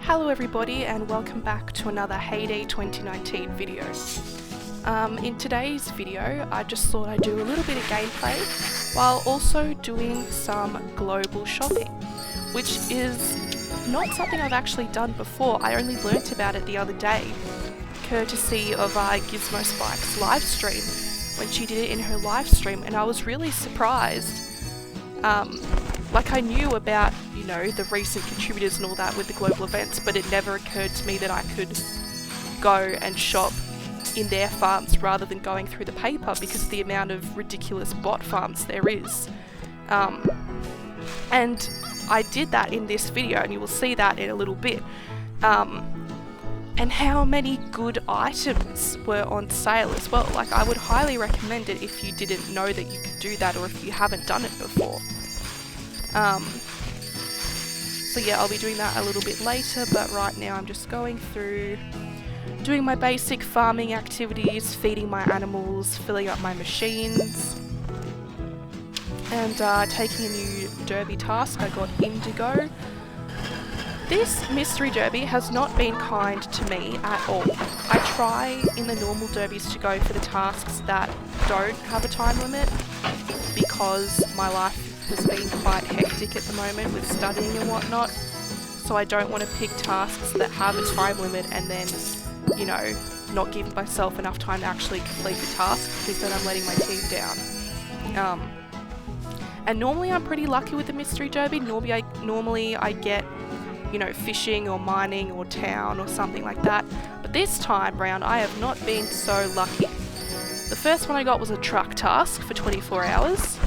Hello everybody and welcome back to another Heyday 2019 video. In today's video I just thought I'd do a little bit of gameplay while also doing some global shopping, which is not something I've actually done before. I only learnt about it the other day, courtesy of GizmoSpike's live stream, when she did it in her live stream, and I was really surprised. Like, I knew about, you know, the recent contributors and all that with the global events, but it never occurred to me that I could go and shop in their farms rather than going through the paper, because of the amount of ridiculous bot farms there is. And I did that in this video, and you will see that in a little bit. And how many good items were on sale as well. Like, I would highly recommend it if you didn't know that you could do that, or if you haven't done it before. So yeah, I'll be doing that a little bit later, but right now I'm just going through doing my basic farming activities, feeding my animals, filling up my machines, and taking a new derby task. I got Indigo. This mystery derby has not been kind to me at all. I try in the normal derbies to go for the tasks that don't have a time limit, because my life has been quite hectic at the moment with studying and whatnot, so I don't want to pick tasks that have a time limit and then, you know, not give myself enough time to actually complete the task, because then I'm letting my team down. And normally I'm pretty lucky with the mystery derby. Normally I get, you know, fishing or mining or town or something like that, but this time round I have not been so lucky. The first one I got was a truck task for 24 hours.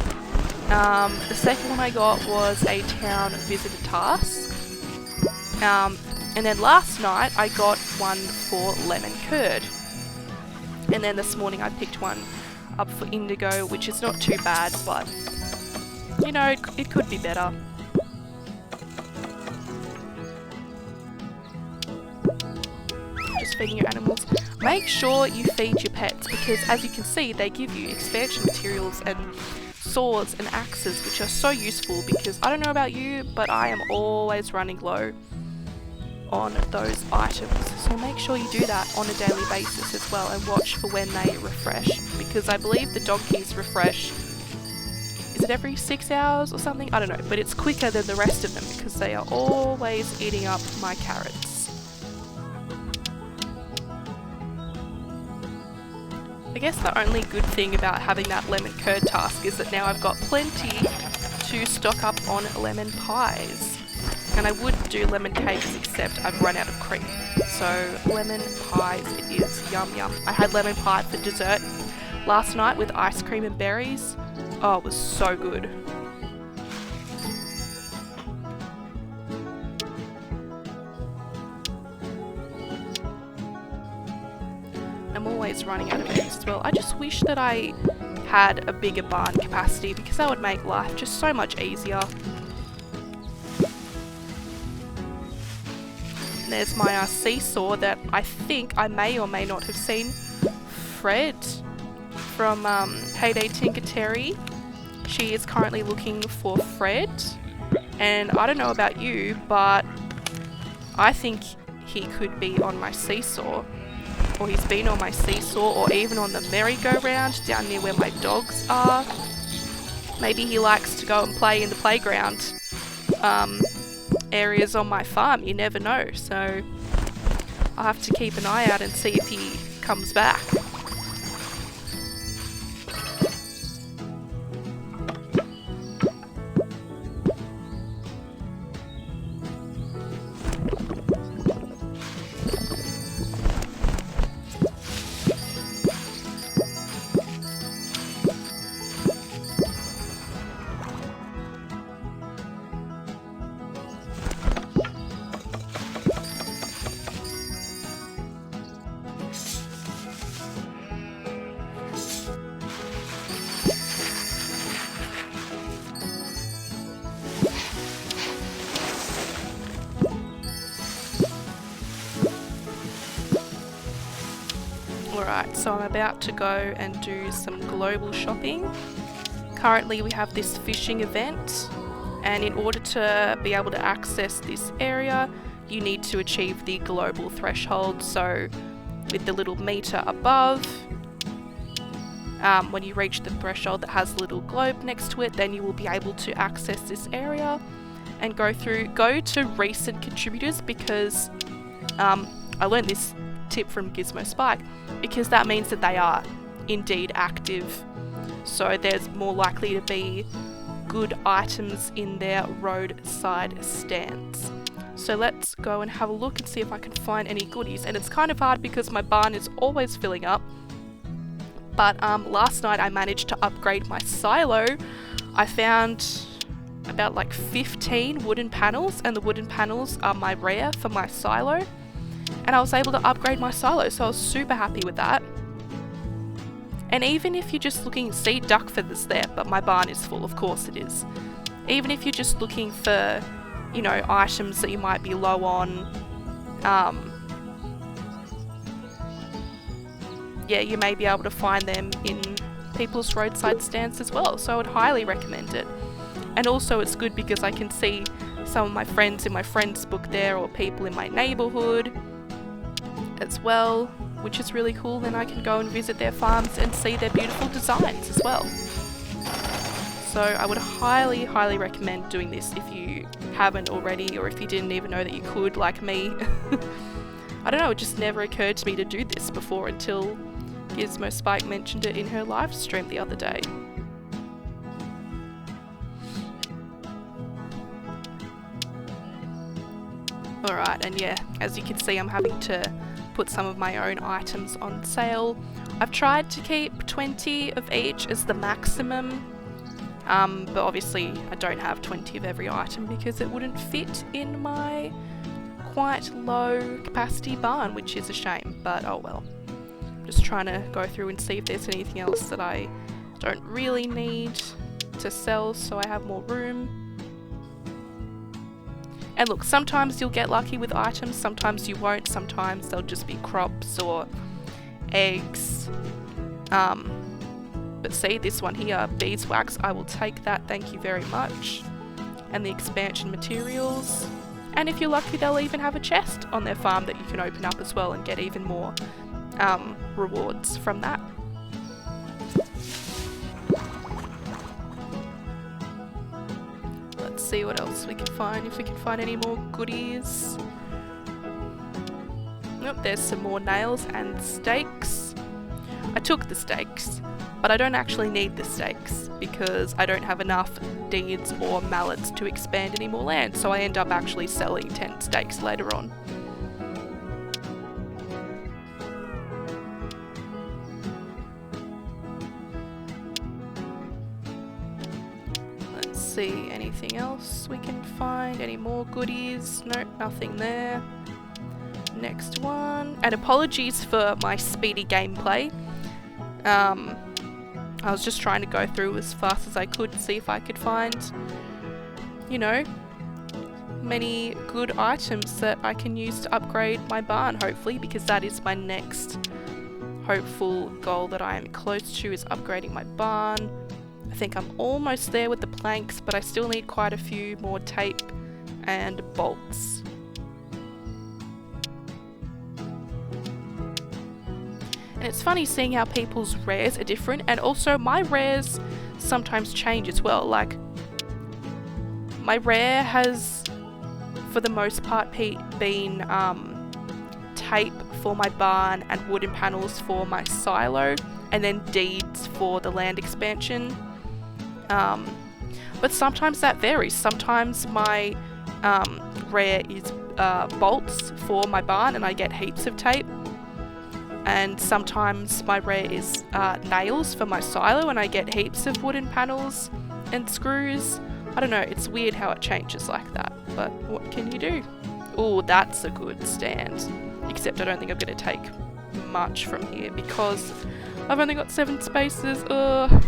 The second one I got was a town visitor task. And then last night I got one for lemon curd. And then this morning I picked one up for indigo, which is not too bad, but, you know, it could be better. Just feeding your animals. Make sure you feed your pets, because as you can see they give you expansion materials and swords and axes, which are so useful, because I don't know about you, but I am always running low on those items. So make sure you do that on a daily basis as well, and watch for when they refresh, because I believe the donkeys refresh, is it every 6 hours or something? I don't know, but it's quicker than the rest of them because they are always eating up my carrots. I guess the only good thing about having that lemon curd task is that now I've got plenty to stock up on lemon pies. And I would do lemon cakes, except I've run out of cream. So lemon pies it is. Yum yum. I had lemon pie for dessert last night with ice cream and berries. Oh, it was so good. I'm always running out of eggs as well. I just wish that I had a bigger barn capacity, because that would make life just so much easier. And there's my seesaw that I think I may or may not have seen Fred from Heyday Tinker. She is currently looking for Fred, and I don't know about you, but I think he could be on my seesaw. Or he's been on my seesaw, or even on the merry-go-round down near where my dogs are. Maybe he likes to go and play in the playground areas on my farm, you never know. So I'll have to keep an eye out and see if he comes back. Alright, so I'm about to go and do some global shopping. Currently we have this fishing event, and in order to be able to access this area, you need to achieve the global threshold. So with the little meter above, when you reach the threshold that has a little globe next to it, then you will be able to access this area and go to recent contributors, because I learned this tip from GizmoSpike, because that means that they are indeed active. So there's more likely to be good items in their roadside stands. So let's go and have a look and see if I can find any goodies. And it's kind of hard because my barn is always filling up. But last night I managed to upgrade my silo. I found about like 15 wooden panels, and the wooden panels are my rare for my silo. And I was able to upgrade my silo, so I was super happy with that. And even if you're just looking, see, duck feathers there, but my barn is full, of course it is. Even if you're just looking for, you know, items that you might be low on, yeah, you may be able to find them in people's roadside stands as well, so I would highly recommend it. And also it's good because I can see some of my friends in my friends book there, or people in my neighbourhood as well, which is really cool. Then I can go and visit their farms and see their beautiful designs as well. So I would highly, highly recommend doing this if you haven't already, or if you didn't even know that you could, like me. I don't know, it just never occurred to me to do this before until GizmoSpike mentioned it in her live stream the other day. Alright, and yeah, as you can see, I'm having to put some of my own items on sale. I've tried to keep 20 of each as the maximum, but obviously I don't have 20 of every item because it wouldn't fit in my quite low capacity barn, which is a shame, but oh well. I'm just trying to go through and see if there's anything else that I don't really need to sell so I have more room. And look, sometimes you'll get lucky with items, sometimes you won't, sometimes they'll just be crops or eggs. But see, this one here, beeswax, I will take that, thank you very much. And the expansion materials. And if you're lucky, they'll even have a chest on their farm that you can open up as well and get even more rewards from that. Let's see what else we can find, if we can find any more goodies. Nope, there's some more nails and stakes. I took the stakes, but I don't actually need the stakes because I don't have enough deeds or mallets to expand any more land, so I end up actually selling 10 stakes later on. Let's see, anything else we can find? Any more goodies? Nope, nothing there. Next one. And apologies for my speedy gameplay. I was just trying to go through as fast as I could to see if I could find, you know, many good items that I can use to upgrade my barn, hopefully, because that is my next hopeful goal that I am close to, is upgrading my barn. I think I'm almost there with the planks, but I still need quite a few more tape and bolts. And it's funny seeing how people's rares are different, and also my rares sometimes change as well. Like, my rare has, for the most part, been tape for my barn and wooden panels for my silo, and then deeds for the land expansion. But sometimes that varies. Sometimes my rare is bolts for my barn and I get heaps of tape. And sometimes my rare is nails for my silo and I get heaps of wooden panels and screws. I don't know, it's weird how it changes like that, but what can you do? Oh, that's a good stand. Except I don't think I'm going to take much from here because I've only got 7 spaces. Ugh.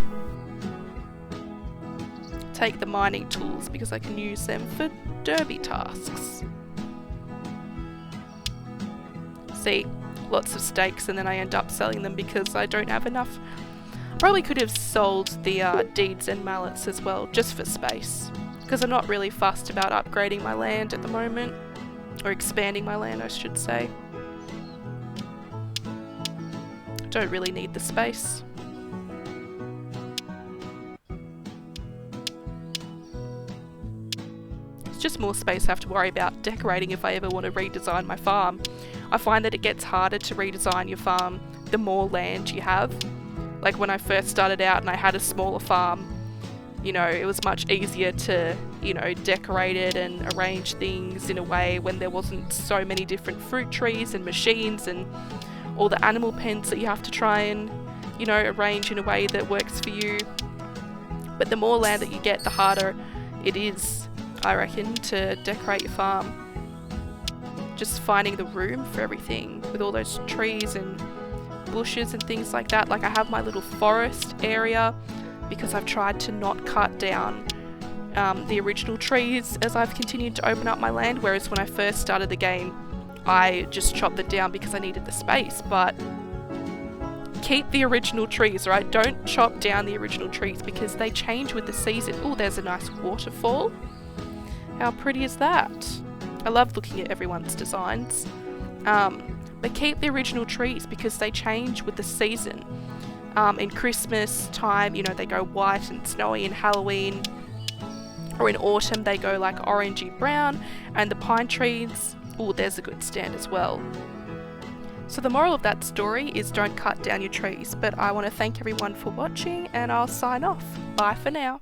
Take the mining tools because I can use them for derby tasks. See? Lots of stakes, and then I end up selling them because I don't have enough. Probably could have sold the deeds and mallets as well, just for space, because I'm not really fussed about upgrading my land at the moment. Or expanding my land, I should say. Don't really need the space. It's just more space I have to worry about decorating if I ever want to redesign my farm. I find that it gets harder to redesign your farm the more land you have. Like when I first started out and I had a smaller farm, you know, it was much easier to, you know, decorate it and arrange things in a way when there wasn't so many different fruit trees and machines and all the animal pens that you have to try and, you know, arrange in a way that works for you. But the more land that you get, the harder it is, I reckon, to decorate your farm. Just finding the room for everything with all those trees and bushes and things like that. Like I have my little forest area because I've tried to not cut down the original trees as I've continued to open up my land, whereas when I first started the game I just chopped it down because I needed the space. But keep the original trees, right? Don't chop down the original trees because they change with the season. Oh, there's a nice waterfall. How pretty is that? I love looking at everyone's designs. But keep the original trees because they change with the season. In Christmas time, you know, they go white and snowy. In Halloween or in autumn they go like orangey brown, and the pine trees, oh, there's a good stand as well. So the moral of that story is don't cut down your trees. But I want to thank everyone for watching and I'll sign off. Bye for now.